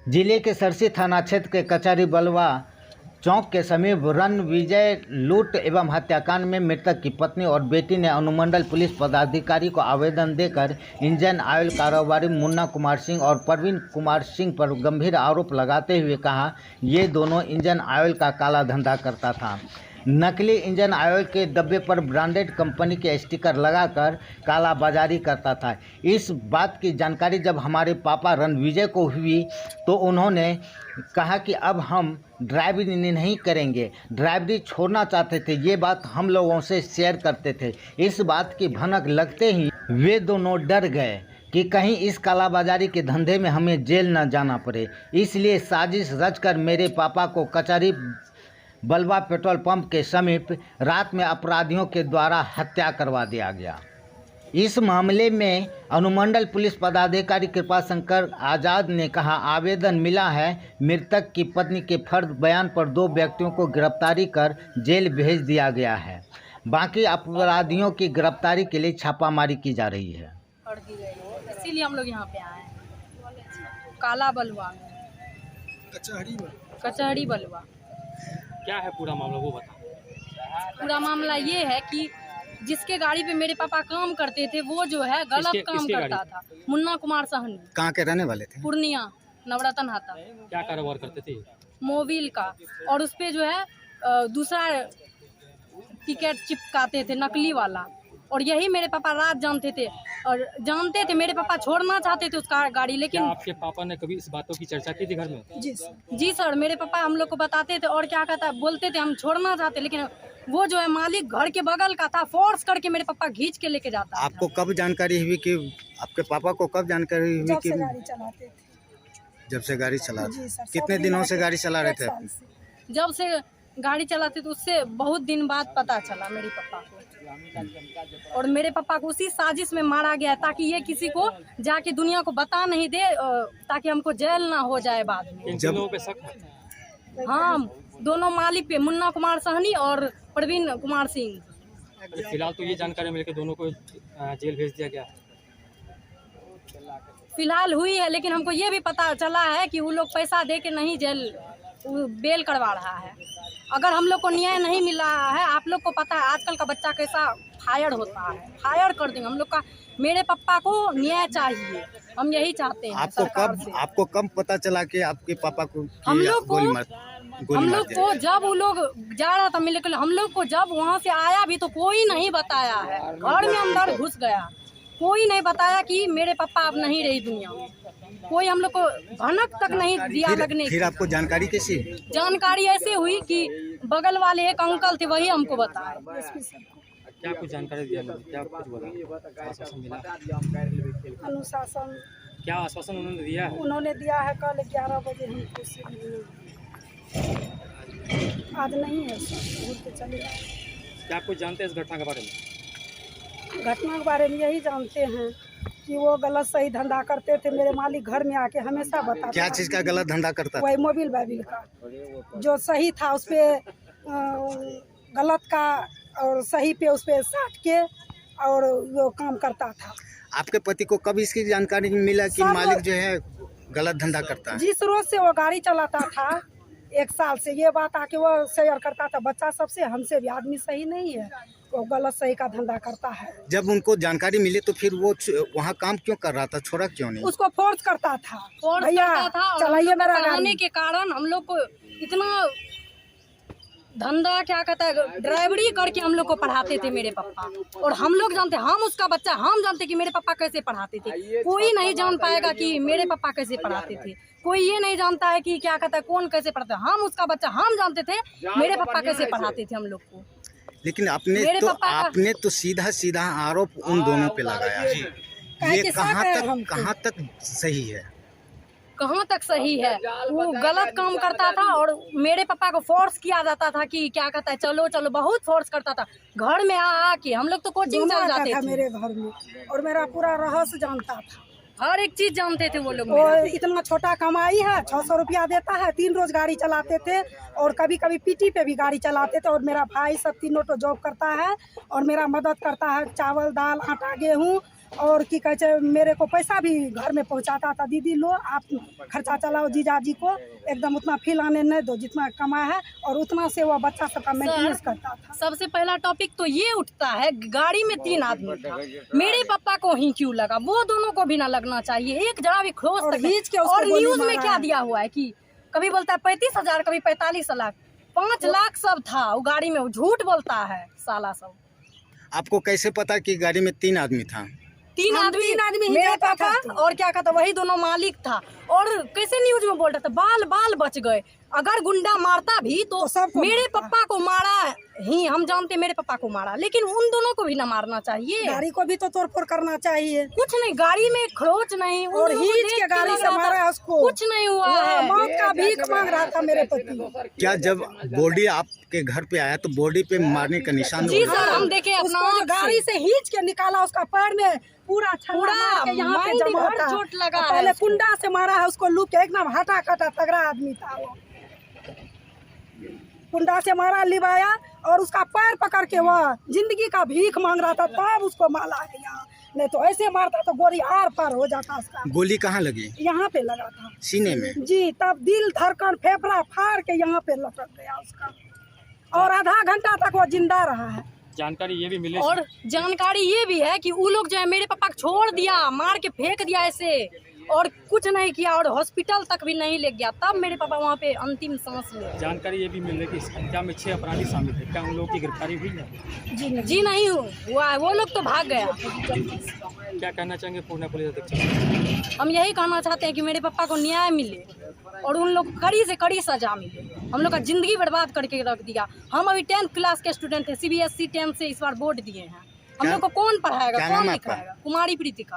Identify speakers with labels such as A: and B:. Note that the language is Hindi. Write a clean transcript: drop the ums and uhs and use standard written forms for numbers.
A: जिले के सरसी थाना क्षेत्र के कचहरी बलवा चौक के समीप रणविजय लूट एवं हत्याकांड में मृतक की पत्नी और बेटी ने अनुमंडल पुलिस पदाधिकारी को आवेदन देकर इंजन ऑयल कारोबारी मुन्ना कुमार सिंह और प्रवीण कुमार सिंह पर गंभीर आरोप लगाते हुए कहा, ये दोनों इंजन ऑयल का काला धंधा करता था। नकली इंजन ऑयल के डब्बे पर ब्रांडेड कंपनी के स्टिकर लगाकर कालाबाजारी करता था। इस बात की जानकारी जब हमारे पापा रणविजय को हुई तो उन्होंने कहा कि अब हम ड्राइवरी नहीं करेंगे, ड्राइवरी छोड़ना चाहते थे। ये बात हम लोगों से शेयर करते थे। इस बात की भनक लगते ही वे दोनों डर गए कि कहीं इस कालाबाजारी के धंधे में हमें जेल न जाना पड़े, इसलिए साजिश रचकर मेरे पापा को कचहरी बलवा पेट्रोल पंप के समीप रात में अपराधियों के द्वारा हत्या करवा दिया गया। इस मामले में अनुमंडल पुलिस पदाधिकारी कृपाशंकर आज़ाद ने कहा, आवेदन मिला है। मृतक की पत्नी के फर्द बयान पर 2 व्यक्तियों को गिरफ्तारी कर जेल भेज दिया गया है। बाकी अपराधियों की गिरफ्तारी के लिए छापामारी की जा रही है।
B: इसीलिए हम लोग यहाँ पे आए हैं। काला बलवा कचहरी बलवा।
C: क्या है पूरा मामला वो बताओ।
B: पूरा मामला ये है कि जिसके गाड़ी पे मेरे पापा काम करते थे वो जो है गलत काम करता था। मुन्ना कुमार सहनी।
A: कहाँ के रहने वाले थे?
B: पूर्णिया नवरत्न हाता।
C: क्या कारोबार करते थे?
B: मोबिल का, और उसपे जो है दूसरा टिकट चिपकाते थे, नकली वाला। और यही मेरे पापा रात जानते थे और जानते थे मेरे पापा छोड़ना चाहते थे उसका गाड़ी, लेकिन
C: आपके पापा ने कभी इस बातों की चर्चा की थी घर में?
B: जी सर, मेरे पापा हम लोग को बताते थे और क्या कहता बोलते थे हम छोड़ना चाहते, लेकिन वो जो है मालिक घर के बगल का था, फोर्स करके मेरे पापा खींच के लेके जाता।
A: आपको कब जानकारी हुई कि आपके पापा को कब जानकारी हुई कि
D: गाड़ी चलाते थे?
A: जब से गाड़ी चलाते? कितने दिनों से गाड़ी चला रहे थे?
B: जब से गाड़ी चलाते तो उससे बहुत दिन बाद पता चला मेरे पापा को, और मेरे पापा को उसी साजिश में मारा गया ताकि ये किसी को जाके दुनिया को बता नहीं दे, ताकि हमको जेल ना हो जाए बाद में।
C: इन लोगों पे शक है?
B: हाँ, दोनों मालिक पे, मुन्ना कुमार सहनी और प्रवीण कुमार सिंह।
C: फिलहाल तो ये जानकारी मिलकर दोनों को जेल भेज दिया गया।
B: फिलहाल हुई है, लेकिन हमको ये भी पता चला है कि वो लोग पैसा दे के नहीं बेल करवा रहा है। अगर हम लोग को न्याय नहीं मिल रहा है, आप लोग को पता है आजकल का बच्चा कैसा फायर होता है, फायर कर देंगे हम लोग का। मेरे पापा को न्याय चाहिए, हम यही चाहते हैं।
A: आपको कब पता चला कि आपके पापा को
B: हम लोग को जब वो लोग जा रहा था मिलने के लिए, हम लोग को जब वहाँ से आया भी तो कोई नहीं बताया है। घर में अंदर घुस गया, कोई नहीं बताया कि मेरे पापा अब नहीं रही दुनिया में। कोई हम लोग को भनक तक नहीं दिया लगने।
A: फिर आपको जानकारी कैसी? जानकारी
B: ऐसे हुई कि बगल वाले एक अंकल थे, वही हमको बताया।
C: क्या कुछ जानकारी दिया? क्या कुछ बोला? आश्वासन मिला?
D: अनुशासन
C: क्या आश्वासन उन्होंने दिया है?
D: उन्होंने दिया है कल 11 बजे हमको से आज नहीं है सर, भूल के चले आए।
C: क्या कुछ जानते हैं इस घटना के बारे में?
D: घटना के बारे में यही जानते हैं कि वो गलत सही धंधा करते थे। मेरे मालिक घर में आके हमेशा बताते।
A: क्या चीज़ का गलत धंधा करता?
D: वही मोबिल का, जो सही था उस पे गलत का, और सही पे उस पे साट के और वो काम करता था।
A: आपके पति को कब इसकी जानकारी मिला कि मालिक जो है गलत धंधा करता है?
D: जिस रोज से वो गाड़ी चलाता था 1 साल से, ये बात आके वो शेयर करता था बच्चा सबसे, हमसे भी आदमी सही नहीं है, वो गलत सही का धंधा करता है।
A: जब उनको जानकारी मिली तो फिर वो वहाँ काम क्यों कर रहा था, छोड़ा क्यों नहीं?
D: उसको फोर्स करता था,
B: भैया
D: चलाइए मेरा गाड़ी
B: के कारण हम लोग को इतना धंधा क्या कहता है, ड्राइवरी करके हम लोग को पढ़ाते थे मेरे पापा। और हम लोग जानते, हम उसका बच्चा, हम जानते कि मेरे पापा कैसे पढ़ाते थे। कोई नहीं जान पाएगा कि मेरे पापा कैसे पढ़ाते थे, कोई ये नहीं जानता है कि क्या कहता है कौन कैसे पढ़ाता है। हम उसका बच्चा, हम जानते थे मेरे पापा कैसे पढ़ाते थे हम लोग को।
A: लेकिन आपने तो सीधा आरोप उन दोनों पे लगाया है। ये कहाँ तक सही है?
B: कहाँ तक सही है? वो गलत काम करता था और मेरे पापा को फोर्स किया जाता था कि क्या कहता है चलो चलो, बहुत फोर्स करता था। घर में आके हम लोग तो कोचिंग चल जाते थे
D: मेरे घर में, और मेरा पूरा रहस्य जानता था,
B: हर एक चीज जानते थे वो लोग।
D: इतना छोटा कमाई है, 600 रुपया देता है, 3 रोज गाड़ी चलाते थे, और कभी कभी पीटी पे भी गाड़ी चलाते थे। और मेरा भाई सब तीनों तो जॉब करता है और मेरा मदद करता है, चावल दाल आटा गेहूँ और की कहते हैं मेरे को पैसा भी घर में पहुंचाता था, दीदी लो आप खर्चा चलाओ जीजाजी को, एकदम उतना फील आने नहीं दो, जितना कमा है और उतना से वो बच्चा सबका मेंटेनेंस करता था।
B: सबसे पहला टॉपिक तो ये उठता है, गाड़ी में 3 आदमी था, मेरे पापा को ही क्यों लगा, वो दोनों को भी ना लगना चाहिए, एक जरा भी खरोच
D: और
B: तक नहीं।
D: खींच के उसको
B: और
D: गोली
B: न्यूज में
D: मारा
B: क्या
D: है।
B: दिया हुआ है कि कभी बोलता है 35,000, कभी 45 लाख, 5 लाख सब था वो गाड़ी में, वो झूठ बोलता है साला सब।
A: आपको कैसे पता कि गाड़ी में 3 आदमी था?
B: 3
D: हम
B: आदमी
D: 3 आदमी ही
B: मेरे
D: जाता
B: पापा
D: था।
B: और क्या कहता, वही दोनों मालिक था। और कैसे न्यूज में बोल रहा था, बाल बाल बच गए, अगर गुंडा मारता भी तो
D: सबको
B: मेरे
D: मारता।
B: पापा को मारा ही, हम जानते मेरे पापा को मारा, लेकिन उन दोनों को भी ना मारना चाहिए।
D: गाड़ी को भी तो तोड़फोड़ करना चाहिए।
B: कुछ नहीं, गाड़ी में खरोच नहीं, उन
D: और
B: लोगों को
D: हीच
B: देख
D: के गाड़ी
B: लग
D: से
B: रहा था,
D: मारा उसको।
B: कुछ नहीं हुआ है।
D: मौत का भीख मांग रहा था मेरे पति।
A: क्या जब बॉडी आपके घर पे आया तो बॉडी पे मारने का निशान
B: जी
A: लगा?
B: सर, हम देखे अपना
D: उसको जो
B: आँख
D: गाड़ी
B: से।
D: से हीच के निकाला, उसका पैर में पूरा छल्ला
B: पूरा
D: मार के यहाँ पे
B: माइंड
D: जमा
B: भर
D: था।
B: चोट लगा
D: और
B: है
D: पहले
B: उसको।
D: कुंडा से मारा है उसको, लूप के एकदम हटा कटा तगड़ा आदमी था वो। कुंडा से मारा, लिवाया और उसका पैर पकड़ के वो जिंदगी का भीख मांग रहा था, तब उसको मारा है यहाँ। नहीं तो ऐसे मारता तो गोली आर पार हो जाता उसका।
A: गोली कहाँ लगी?
D: यहाँ पे लगा था
A: सीने में?
D: जी, तब दिल धड़कन फेफड़ा फाड़ के यहाँ पे लटक गया उसका, और आधा घंटा तक वो जिंदा रहा है।
C: जानकारी ये भी मिले
B: और जानकारी ये भी है कि वो लोग जो है मेरे पापा को छोड़ दिया, मार के फेंक दिया ऐसे, और कुछ नहीं किया, और हॉस्पिटल तक भी नहीं ले गया, तब मेरे पापा वहाँ पे अंतिम सांस ले।
C: जानकारी ये भी मिल रही है कि इस हत्या में 6 अपराधी शामिल थे, क्या उन लोगों की गिरफ्तारी हुई है?
B: जी नहीं हुआ, वो लोग तो भाग गया।
C: क्या कहना चाहेंगे पूर्णिया पुलिस अधीक्षक?
B: हम यही कहना चाहते हैं कि मेरे पापा को न्याय मिले और उन लोग को कड़ी से कड़ी सजा मिले। हम लोग का जिंदगी बर्बाद करके रख दिया। हम अभी 10th क्लास के स्टूडेंट थे, CBSE 10 से इस बार बोर्ड दिए हैं। हम लोग को कौन पढ़ाएगा,
A: क्या
B: कौन
A: नाम है आपका?
B: लिखाएगा? कुमारी प्रीतिका।